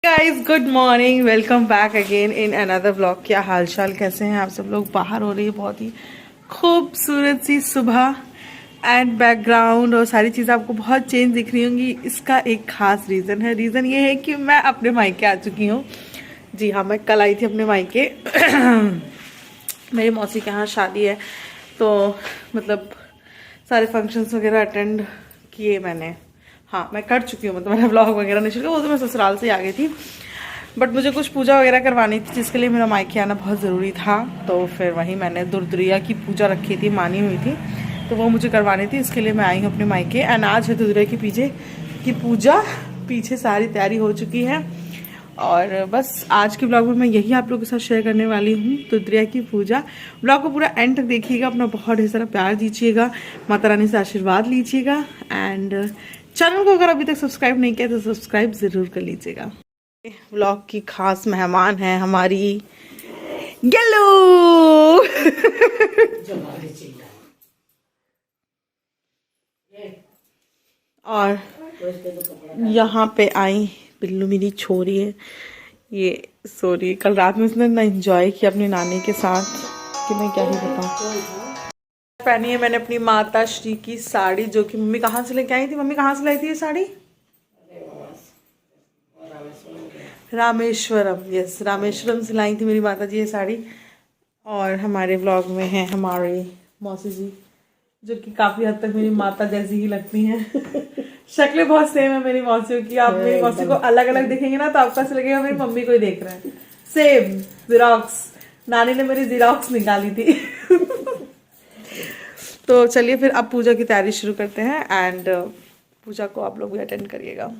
Guys good morning, welcome back again in another vlog. क्या हाल चाल, कैसे हैं आप सब लोग। बाहर हो रही है बहुत ही खूबसूरत सी सुबह एंड बैकग्राउंड और सारी चीज़ें आपको बहुत चेंज दिख रही होंगी। इसका एक खास रीज़न है। रीज़न ये है कि मैं अपने मायके आ चुकी हूँ। जी हाँ, मैं कल आई थी अपने मायके। मेरी मौसी के यहाँ शादी है, तो मतलब सारे फंक्शंस वगैरह अटेंड किए मैंने। हाँ, मैं कर चुकी हूँ, मतलब मैंने व्लॉग वगैरह नहीं शुरू किया, वो तो मैं ससुराल से ही आ गई थी। बट मुझे कुछ पूजा वगैरह करवानी थी, जिसके लिए मेरा मायके आना बहुत ज़रूरी था। तो फिर वहीं मैंने दुर्दुरिया की पूजा रखी थी, मानी हुई थी, तो वो मुझे करवानी थी। इसके लिए मैं आई हूँ अपने मायके। एंड आज है दुर्दुरिया की पूजा। पीछे सारी तैयारी हो चुकी है और बस आज के ब्लॉग में मैं यही आप लोगों के साथ शेयर करने वाली हूँ, दुर्दुरिया की पूजा। ब्लॉग को पूरा एंड तक देखिएगा, अपना बहुत ढेर सारा प्यार दीजिएगा, माता रानी से आशीर्वाद लीजिएगा। एंड चैनल को अगर अभी तक सब्सक्राइब नहीं किया तो सब्सक्राइब ज़रूर कर लीजिएगा। व्लॉग की खास मेहमान है हमारी गेलू। और यहाँ पे आई बिल्लू, मेरी छोरी है, ये सो रही। कल रात में उसने इतना एंजॉय किया अपनी नानी के साथ कि मैं क्या ही बताऊँ। पहनी है मैंने अपनी माता श्री की साड़ी, जो कि मम्मी कहाँ से लेके आई थी। मम्मी कहाँ से लाई थी ये साड़ी? रामेश्वरम। यस, रामेश्वरम से लाई थी मेरी माता जी ये साड़ी। और हमारे व्लॉग में है हमारी मौसी जी, जो कि काफ़ी हद तक मेरी माता जैसी ही लगती हैं। शक्लें बहुत सेम है मेरी मौसियों की। आप मेरी मौसी को अलग अलग देखेंगे ना तो आपको ऐसा लगेगा मेरी मम्मी को ही देख रहे हैं। Same xerox. नानी ने मेरी जीरोक्स निकाली थी। तो चलिए फिर अब पूजा की तैयारी शुरू करते हैं एंड पूजा को आप लोग भी अटेंड करिएगा।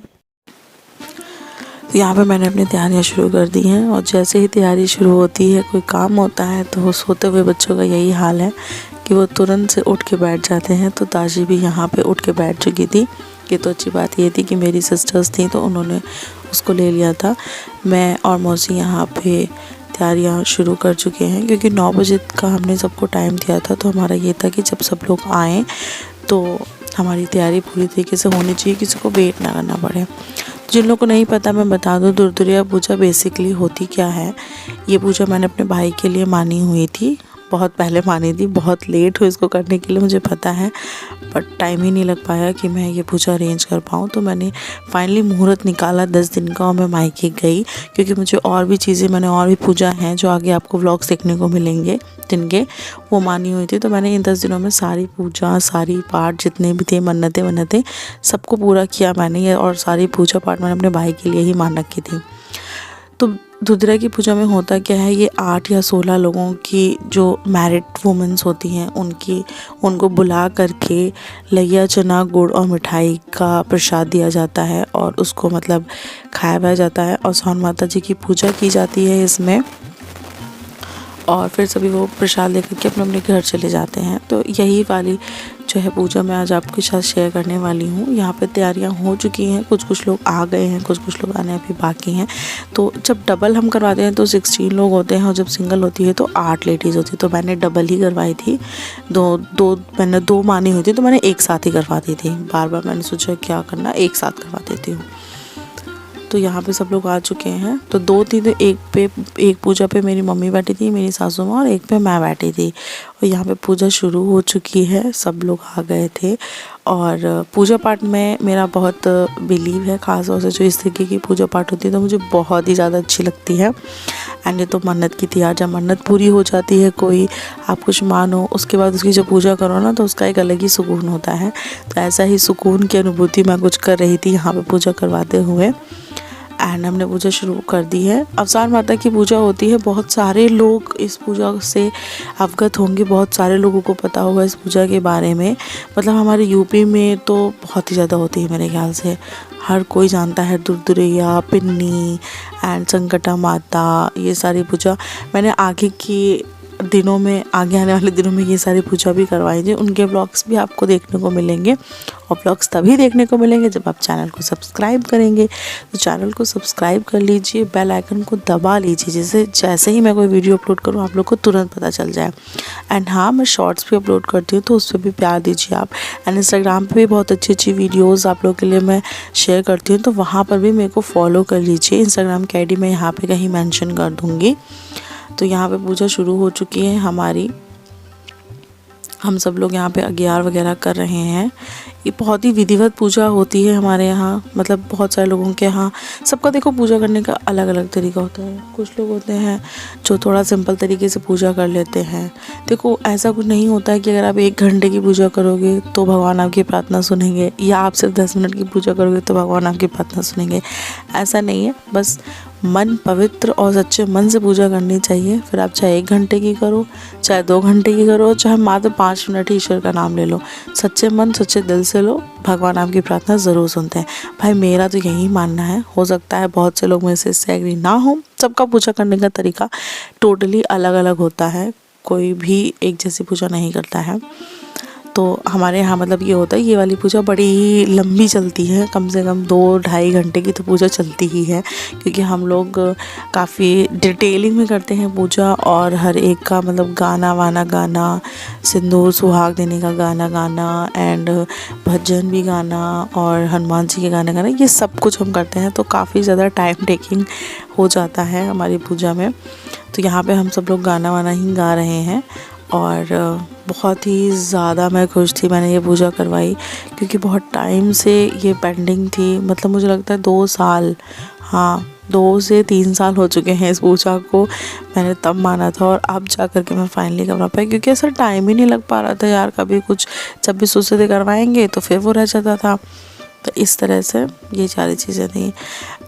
यहाँ पे मैंने अपनी तैयारियाँ शुरू कर दी हैं और जैसे ही तैयारी शुरू होती है, कोई काम होता है, तो सोते हुए बच्चों का यही हाल है कि वो तुरंत से उठ के बैठ जाते हैं। तो ताजी भी यहाँ पे उठ के बैठ चुकी थी। ये तो अच्छी बात ये थी कि मेरी सिस्टर्स थी तो उन्होंने उसको ले लिया था। मैं और मौसी यहाँ पे तैयारियाँ शुरू कर चुके हैं, क्योंकि 9 बजे का हमने सबको टाइम दिया था। तो हमारा ये था कि जब सब लोग आएँ तो हमारी तैयारी पूरी तरीके से होनी चाहिए, किसी को वेट ना करना पड़े। जिन लोगों को नहीं पता मैं बता दूं, दुर्दुरिया पूजा बेसिकली होती क्या है। ये पूजा मैंने अपने भाई के लिए मानी हुई थी, बहुत पहले मानी थी। बहुत लेट हुई इसको करने के लिए, मुझे पता है, बट टाइम ही नहीं लग पाया कि मैं ये पूजा अरेंज कर पाऊँ। तो मैंने फाइनली मुहूर्त निकाला 10 दिन का और मैं मायके गई, क्योंकि मुझे और भी चीज़ें, मैंने और भी पूजा हैं जो आगे आपको व्लॉग्स देखने को मिलेंगे जिनके वो मानी हुई थी। तो मैंने इन 10 दिनों में सारी पूजा, सारी पाठ जितने भी थे, मन्नतें सबको पूरा किया मैंने ये। और सारी पूजा पाठ मैंने अपने भाई के लिए ही मान रखी थी। तो दुर्दुरिया की पूजा में होता क्या है, ये 8 या 16 लोगों की जो मैरिड वुमेंस होती हैं उनको बुला करके लैया, चना, गुड़ और मिठाई का प्रसाद दिया जाता है और उसको मतलब खाया जाता है। और सौन माता जी की पूजा की जाती है इसमें, और फिर सभी वो प्रसाद लेकर के अपने अपने घर चले जाते हैं। तो यही वाली जो है पूजा मैं आज आपके साथ शेयर करने वाली हूँ। यहाँ पे तैयारियाँ हो चुकी हैं, कुछ लोग आ गए हैं, कुछ लोग आने अभी बाकी हैं। तो जब डबल हम करवाते हैं तो 16 लोग होते हैं और जब सिंगल होती है तो 8 लेडीज़ होती है। तो मैंने डबल ही करवाई थी। मैंने 2 मानी हुई थी तो मैंने एक साथ ही करवा दी थी। बार बार मैंने सोचा क्या करना, एक साथ करवा देती हूँ। तो यहाँ पे सब लोग आ चुके हैं। तो 2 थी, तो एक पूजा पे मेरी मम्मी बैठी थी, मेरी सासू माँ, और एक पे मैं बैठी थी। और यहाँ पे पूजा शुरू हो चुकी है, सब लोग आ गए थे। और पूजा पाठ में मेरा बहुत बिलीव है, ख़ास तौर से जो इस तरीके की पूजा पाठ होती है तो मुझे बहुत ही ज़्यादा अच्छी लगती है। एंड ये तो मन्नत की थी। जब मन्नत पूरी हो जाती है, कोई आप कुछ मानो, उसके बाद उसकी जब पूजा करो ना तो उसका एक अलग ही सुकून होता है। तो ऐसा ही सुकून की अनुभूति मैं कुछ कर रही थी यहाँ पे पूजा करवाते हुए। एंड हमने पूजा शुरू कर दी है। अवसार माता की पूजा होती है, बहुत सारे लोग इस पूजा से अवगत होंगे, बहुत सारे लोगों को पता होगा इस पूजा के बारे में। मतलब हमारे यूपी में तो बहुत ही ज़्यादा होती है, मेरे ख्याल से हर कोई जानता है दुर्दुरिया, पिन्नी एंड संकटा माता, ये सारी पूजा। मैंने आगे की दिनों में, आगे आने वाले दिनों में ये सारी पूजा भी करवाएंगे। उनके व्लॉग्स भी आपको देखने को मिलेंगे, और व्लॉग्स तभी देखने को मिलेंगे जब आप चैनल को सब्सक्राइब करेंगे। तो चैनल को सब्सक्राइब कर लीजिए, बेल आइकन को दबा लीजिए, जैसे ही मैं कोई वीडियो अपलोड करूँ आप लोग को तुरंत पता चल जाए। एंड हाँ, मैं शॉर्ट्स भी अपलोड करती हूँ, तो उस पर भी प्यार दीजिए आप। एंड इंस्टाग्राम पे भी बहुत अच्छी अच्छी वीडियोज़ आप लोगों के लिए मैं शेयर करती हूँ, तो वहाँ पर भी मेरे को फॉलो कर लीजिए। इंस्टाग्राम की ID मैं यहाँ पे कहीं मेंशन कर दूँगी। तो यहाँ पे पूजा शुरू हो चुकी है हमारी। हम सब लोग यहाँ पे अग्यार वगैरह कर रहे हैं। ये बहुत ही विधिवत पूजा होती है हमारे यहाँ, मतलब बहुत सारे लोगों के यहाँ। सबका देखो पूजा करने का अलग अलग तरीका होता है। कुछ लोग होते हैं जो थोड़ा सिंपल तरीके से पूजा कर लेते हैं। देखो ऐसा कुछ नहीं होता है कि अगर आप 1 घंटे की पूजा करोगे तो भगवान आपकी प्रार्थना सुनेंगे, या आप सिर्फ 10 मिनट की पूजा करोगे तो भगवान आपकी प्रार्थना सुनेंगे। ऐसा नहीं है। बस मन पवित्र और सच्चे मन से पूजा करनी चाहिए। फिर आप चाहे 1 घंटे की करो, चाहे 2 घंटे की करो, चाहे मात्र 5 मिनट ही ईश्वर का नाम ले लो। सच्चे मन सच्चे दिल से लो, भगवान आपकी प्रार्थना ज़रूर सुनते हैं। भाई मेरा तो यही मानना है। हो सकता है बहुत से लोग मेरे से इससे एग्री ना हो। सबका पूजा करने का तरीका टोटली अलग अलग होता है, कोई भी एक जैसी पूजा नहीं करता है। तो हमारे यहाँ मतलब ये होता है, ये वाली पूजा बड़ी ही लंबी चलती है, कम से कम 2-2.5 घंटे की तो पूजा चलती ही है, क्योंकि हम लोग काफ़ी डिटेलिंग में करते हैं पूजा। और हर एक का मतलब गाना वाना गाना, सिंदूर सुहाग देने का गाना गाना, एंड भजन भी गाना, और हनुमान जी के गाने गाना, ये सब कुछ हम करते हैं। तो काफ़ी ज़्यादा टाइम टेकिंग हो जाता है हमारी पूजा में। तो यहाँ पे हम सब लोग गाना वाना ही गा रहे हैं, और बहुत ही ज़्यादा मैं खुश थी मैंने ये पूजा करवाई, क्योंकि बहुत टाइम से ये पेंडिंग थी। मतलब मुझे लगता है 2 साल, हाँ 2 से 3 साल हो चुके हैं इस पूजा को। मैंने तब माना था, और अब जा कर के मैं फाइनली करवा पाई, क्योंकि ऐसा टाइम ही नहीं लग पा रहा था यार। कभी कुछ जब भी सोचते थे करवाएंगे तो फिर वो रह जाता था। तो इस तरह से ये सारी चीज़ें थी।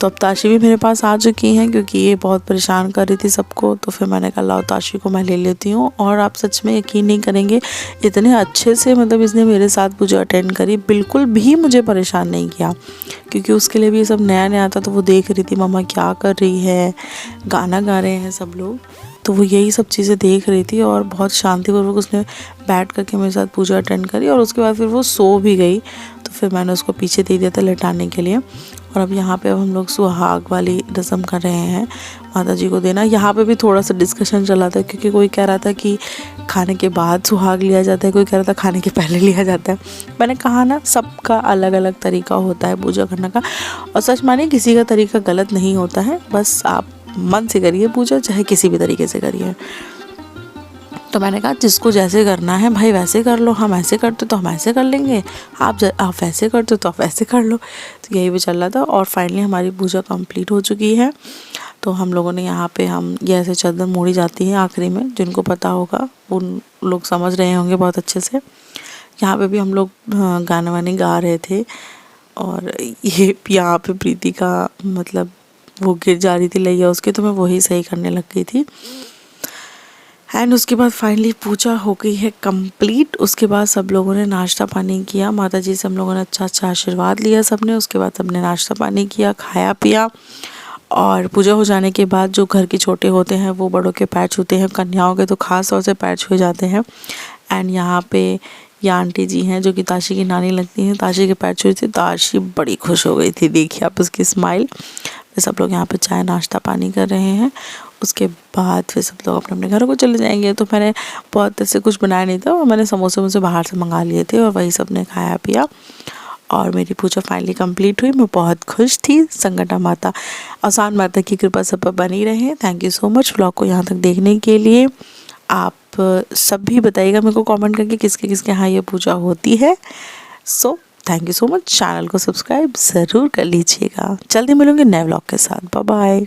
तो अब ताशी भी मेरे पास आ चुकी हैं, क्योंकि ये बहुत परेशान कर रही थी सबको। तो फिर मैंने कहा लाओ ताशी को मैं ले लेती हूँ। और आप सच में यकीन नहीं करेंगे, इतने अच्छे से मतलब इसने मेरे साथ पूजा अटेंड करी, बिल्कुल भी मुझे परेशान नहीं किया, क्योंकि उसके लिए भी ये सब नया नया था। तो वो देख रही थी मम्मा क्या कर रही है, गाना गा रहे हैं सब लोग, तो वो यही सब चीज़ें देख रही थी। और बहुत शांतिपूर्वक उसने बैठ करके मेरे साथ पूजा अटेंड करी, और उसके बाद फिर वो सो भी गई। तो फिर मैंने उसको पीछे दे दिया था लेटाने के लिए। और अब यहाँ पे अब हम लोग सुहाग वाली रस्म कर रहे हैं, माता जी को देना। यहाँ पे भी थोड़ा सा डिस्कशन चला था, क्योंकि कोई कह रहा था कि खाने के बाद सुहाग लिया जाता है, कोई कह रहा था खाने के पहले लिया जाता है। मैंने कहा ना, सबका अलग अलग तरीका होता है पूजा करने का। और सच मानिए किसी का तरीका गलत नहीं होता है, बस आप मन से करिए पूजा, चाहे किसी भी तरीके से करिए। तो मैंने कहा जिसको जैसे करना है भाई वैसे कर लो, हम ऐसे करते तो हम ऐसे कर लेंगे, आप वैसे करते तो आप वैसे कर लो। तो यही भी चल रहा था। और फाइनली हमारी पूजा कंप्लीट हो चुकी है। तो हम लोगों ने यहाँ पे हम ये ऐसे चादर मोड़ी जाती है आखिरी में, जिनको पता होगा उन लोग समझ रहे होंगे बहुत अच्छे से। यहाँ पे भी हम लोग गाने वाने गा रहे थे, और ये यहाँ पे प्रीति का मतलब वो गिर जा रही थी लैया उसके, तो मैं वही सही करने लग गई थी। एंड उसके बाद फाइनली पूजा हो गई है कंप्लीट। उसके बाद सब लोगों ने नाश्ता पानी किया, माता जी से हम लोगों ने अच्छा अच्छा आशीर्वाद लिया सबने। उसके बाद सबने नाश्ता पानी किया, खाया पिया। और पूजा हो जाने के बाद जो घर के छोटे होते हैं वो बड़ों के पैर छूते हैं, कन्याओं के तो खास तौर से पैर छुए जाते हैं। एंड यहाँ पे ये आंटी जी हैं जो कि ताशी की नानी लगती हैं, ताशी के पैर छुए थे। ताशी बड़ी खुश हो गई थी, देखिए आप उसकी स्माइल। सब लोग यहाँ पे चाय नाश्ता पानी कर रहे हैं। उसके बाद फिर सब लोग अपने अपने घरों को चले जाएंगे। तो मैंने बहुत ऐसे कुछ बनाया नहीं था, मैंने समोसे मुझसे बाहर से मंगा लिए थे, और वही सब ने खाया पिया। और मेरी पूजा फाइनली कंप्लीट हुई। मैं बहुत खुश थी। संकटा माता, आसान माता की कृपा सब पर बनी रहे। Thank you so much vlog को यहाँ तक देखने के लिए। आप सब भी बताइएगा मेरे को कमेंट करके किसके किसके यहाँ ये पूजा होती है। So thank you so much. Channel को सब्सक्राइब ज़रूर कर लीजिएगा। जल्दी मिलूंगी नए व्लॉग के साथ। Bye bye.